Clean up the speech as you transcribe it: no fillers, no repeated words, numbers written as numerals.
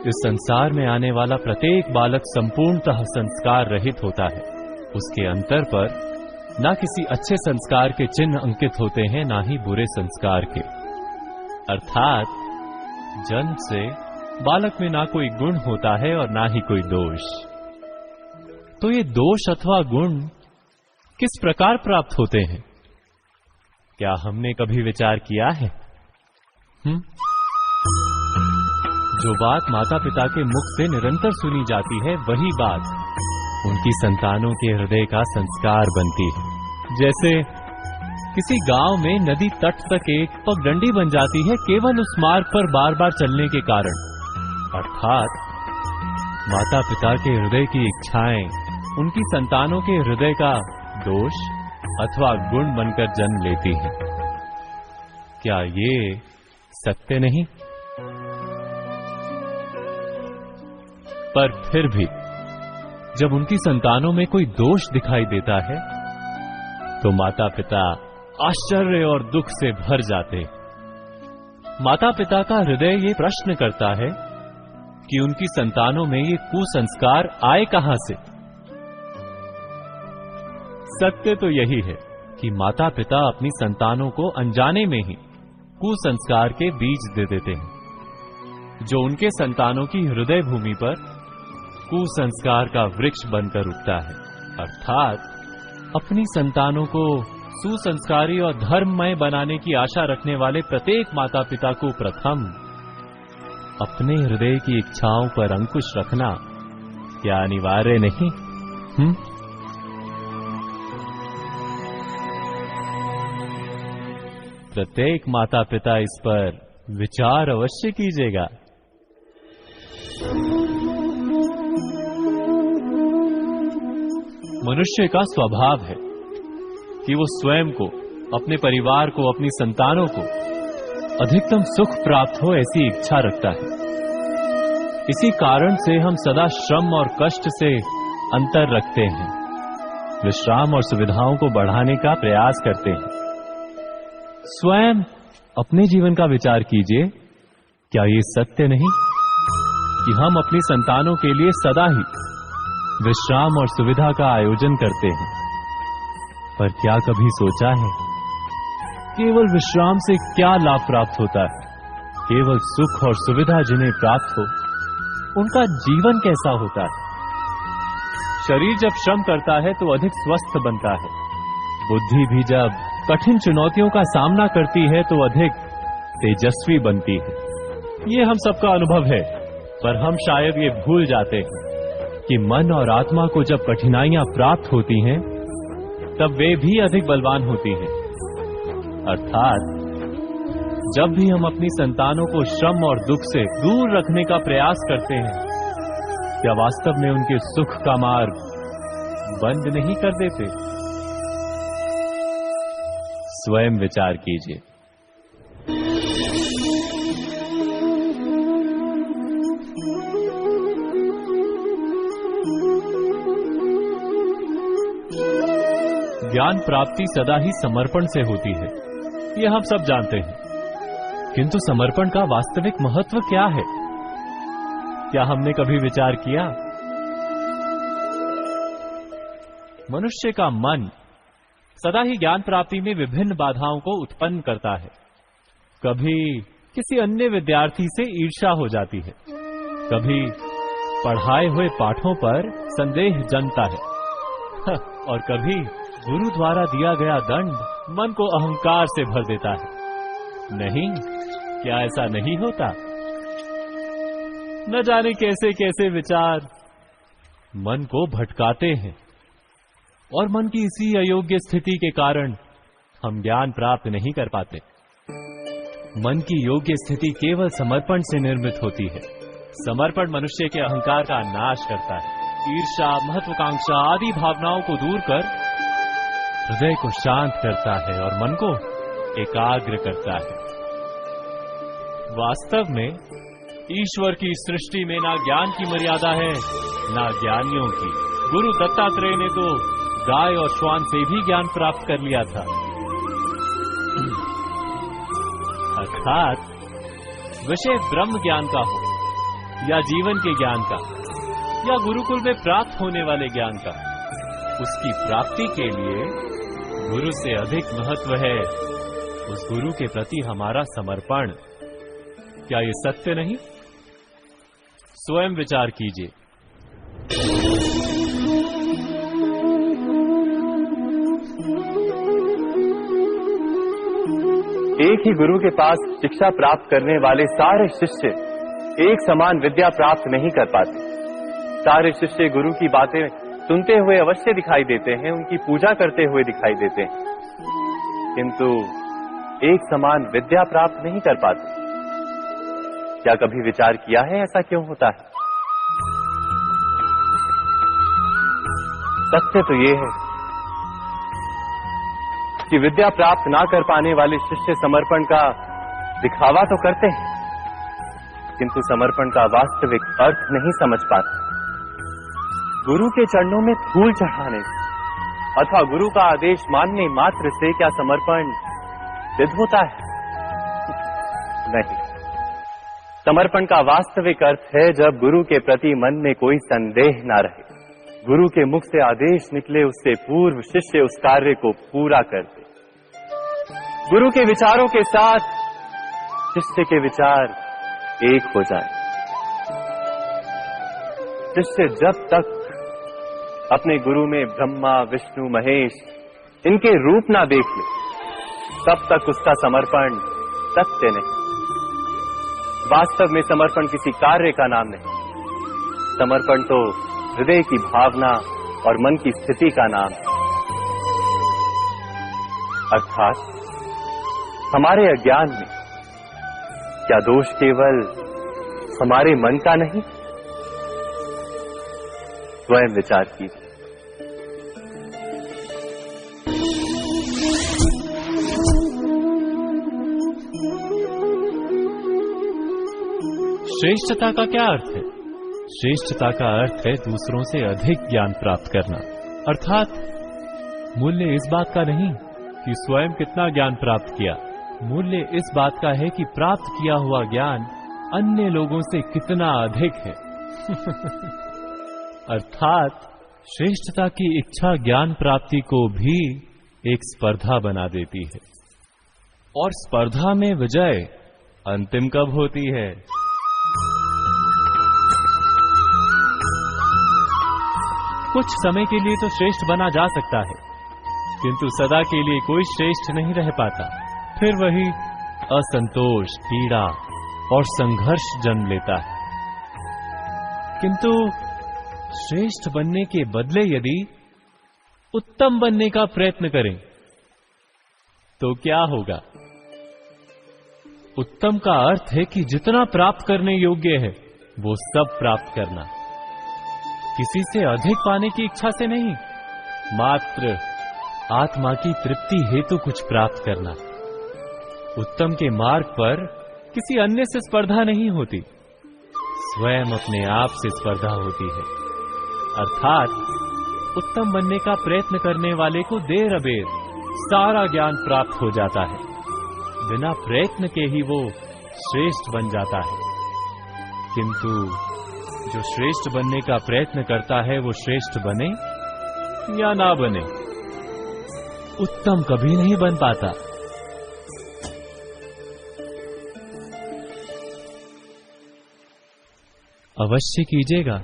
इस संसार में आने वाला प्रत्येक बालक संपूर्णतः संस्कार रहित होता है। उसके अंतर पर ना किसी अच्छे संस्कार के चिन्ह अंकित होते हैं, ना ही बुरे संस्कार के। अर्थात जन्म से बालक में ना कोई गुण होता है और ना ही कोई दोष। तो ये दोष अथवा गुण किस प्रकार प्राप्त होते हैं? क्या हमने कभी विचार किया है? जो बात माता पिता के मुख से निरंतर सुनी जाती है, वही बात उनकी संतानों के हृदय का संस्कार बनती है। जैसे किसी गांव में नदी तट तक एक पगडंडी बन जाती है केवल उस मार्ग पर बार बार चलने के कारण। अर्थात माता पिता के हृदय की इच्छाएं उनकी संतानों के हृदय का दोष अथवा गुण बनकर जन्म लेती हैं। क्या ये सत्य नहीं? पर फिर भी जब उनकी संतानों में कोई दोष दिखाई देता है तो माता पिता आश्चर्य और दुख से भर जाते। माता पिता का हृदय ये प्रश्न करता है कि उनकी संतानों में ये कुसंस्कार आए कहां से। सत्य तो यही है कि माता पिता अपनी संतानों को अनजाने में ही कुसंस्कार के बीज दे देते हैं, जो उनके संतानों की हृदय भूमि पर कुसंस्कार का वृक्ष बनकर उगता है। अर्थात अपनी संतानों को सुसंस्कारी और धर्ममय बनाने की आशा रखने वाले प्रत्येक माता पिता को प्रथम अपने हृदय की इच्छाओं पर अंकुश रखना क्या अनिवार्य नहीं? प्रत्येक माता पिता इस पर विचार अवश्य कीजिएगा। मनुष्य का स्वभाव है कि वो स्वयं को, अपने परिवार को, अपनी संतानों को अधिकतम सुख प्राप्त हो ऐसी इच्छा रखता है। इसी कारण से हम सदा श्रम और कष्ट से अंतर रखते हैं, विश्राम और सुविधाओं को बढ़ाने का प्रयास करते हैं। स्वयं अपने जीवन का विचार कीजिए, क्या ये सत्य नहीं कि हम अपनी संतानों के लिए सदा ही विश्राम और सुविधा का आयोजन करते हैं? पर क्या कभी सोचा है केवल विश्राम से क्या लाभ प्राप्त होता है? केवल सुख और सुविधा जिन्हें प्राप्त हो उनका जीवन कैसा होता है? शरीर जब श्रम करता है तो अधिक स्वस्थ बनता है। बुद्धि भी जब कठिन चुनौतियों का सामना करती है तो अधिक तेजस्वी बनती है। ये हम सबका अनुभव है, पर हम शायद ये भूल जाते हैं कि मन और आत्मा को जब कठिनाइयां प्राप्त होती हैं तब वे भी अधिक बलवान होती हैं। अर्थात जब भी हम अपनी संतानों को श्रम और दुख से दूर रखने का प्रयास करते हैं, क्या वास्तव में उनके सुख का मार्ग बंद नहीं कर देते? स्वयं विचार कीजिए। ज्ञान प्राप्ति सदा ही समर्पण से होती है, यह हम सब जानते हैं। किंतु समर्पण का वास्तविक महत्व क्या है? क्या हमने कभी विचार किया? मनुष्य का मन सदा ही ज्ञान प्राप्ति में विभिन्न बाधाओं को उत्पन्न करता है। कभी किसी अन्य विद्यार्थी से ईर्ष्या हो जाती है, कभी पढ़ाए हुए पाठों पर संदेह जन्मता है और कभी गुरु द्वारा दिया गया दंड मन को अहंकार से भर देता है। नहीं, क्या ऐसा नहीं होता? न जाने कैसे कैसे विचार मन को भटकाते हैं और मन की इसी अयोग्य स्थिति के कारण हम ज्ञान प्राप्त नहीं कर पाते। मन की योग्य स्थिति केवल समर्पण से निर्मित होती है। समर्पण मनुष्य के अहंकार का नाश करता है, ईर्ष्या, महत्वाकांक्षा आदि भावनाओं को दूर कर हृदय को शांत करता है और मन को एकाग्र करता है। वास्तव में ईश्वर की सृष्टि में ना ज्ञान की मर्यादा है, ना ज्ञानियों की। गुरु दत्तात्रेय ने तो गाय और श्वान से भी ज्ञान प्राप्त कर लिया था। अर्थात विषय ब्रह्म ज्ञान का हो या जीवन के ज्ञान का या गुरुकुल में प्राप्त होने वाले ज्ञान का, उसकी प्राप्ति के लिए गुरु से अधिक महत्व है उस गुरु के प्रति हमारा समर्पण। क्या ये सत्य नहीं? स्वयं विचार कीजिए। एक ही गुरु के पास शिक्षा प्राप्त करने वाले सारे शिष्य एक समान विद्या प्राप्त नहीं कर पाते। सारे शिष्य गुरु की बातें सुनते हुए अवश्य दिखाई देते हैं, उनकी पूजा करते हुए दिखाई देते हैं, किंतु एक समान विद्या प्राप्त नहीं कर पाते। क्या कभी विचार किया है ऐसा क्यों होता है? सत्य तो ये है कि विद्या प्राप्त ना कर पाने वाले शिष्य समर्पण का दिखावा तो करते हैं, किंतु समर्पण का वास्तविक अर्थ नहीं समझ पाते। गुरु के चरणों में फूल चढ़ाने अथवा गुरु का आदेश मानने मात्र से क्या समर्पण सिद्ध होता है? नहीं। समर्पण का वास्तविक अर्थ है जब गुरु के प्रति मन में कोई संदेह ना रहे, गुरु के मुख से आदेश निकले उससे पूर्व शिष्य उस कार्य को पूरा कर दे। गुरु के विचारों के साथ शिष्य के विचार एक हो जाए। शिष्य जब तक अपने गुरु में ब्रह्मा विष्णु महेश इनके रूप ना देख ले, तब तक उसका समर्पण सत्य नहीं। वास्तव में समर्पण किसी कार्य का नाम नहीं, समर्पण तो हृदय की भावना और मन की स्थिति का नाम है। अर्थात हमारे अज्ञान में क्या दोष केवल हमारे मन का नहीं? स्वयं विचार कीजिए। श्रेष्ठता का क्या अर्थ है? श्रेष्ठता का अर्थ है दूसरों से अधिक ज्ञान प्राप्त करना। अर्थात मूल्य इस बात का नहीं कि स्वयं कितना ज्ञान प्राप्त किया, मूल्य इस बात का है कि प्राप्त किया हुआ ज्ञान अन्य लोगों से कितना अधिक है। अर्थात श्रेष्ठता की इच्छा ज्ञान प्राप्ति को भी एक स्पर्धा बना देती है, और स्पर्धा में विजय अंतिम कब होती है? कुछ समय के लिए तो श्रेष्ठ बना जा सकता है, किंतु सदा के लिए कोई श्रेष्ठ नहीं रह पाता। फिर वही असंतोष, पीड़ा और संघर्ष जन्म लेता है। किंतु श्रेष्ठ बनने के बदले यदि उत्तम बनने का प्रयत्न करें तो क्या होगा? उत्तम का अर्थ है कि जितना प्राप्त करने योग्य है वो सब प्राप्त करना, किसी से अधिक पाने की इच्छा से नहीं, मात्र आत्मा की तृप्ति हेतु कुछ प्राप्त करना। उत्तम के मार्ग पर किसी अन्य से स्पर्धा नहीं होती, स्वयं अपने आप से स्पर्धा होती है। अर्थात उत्तम बनने का प्रयत्न करने वाले को देर अबेर सारा ज्ञान प्राप्त हो जाता है, बिना प्रयत्न के ही वो श्रेष्ठ बन जाता है। किंतु जो श्रेष्ठ बनने का प्रयत्न करता है वो श्रेष्ठ बने या ना बने, उत्तम कभी नहीं बन पाता। अवश्य कीजिएगा।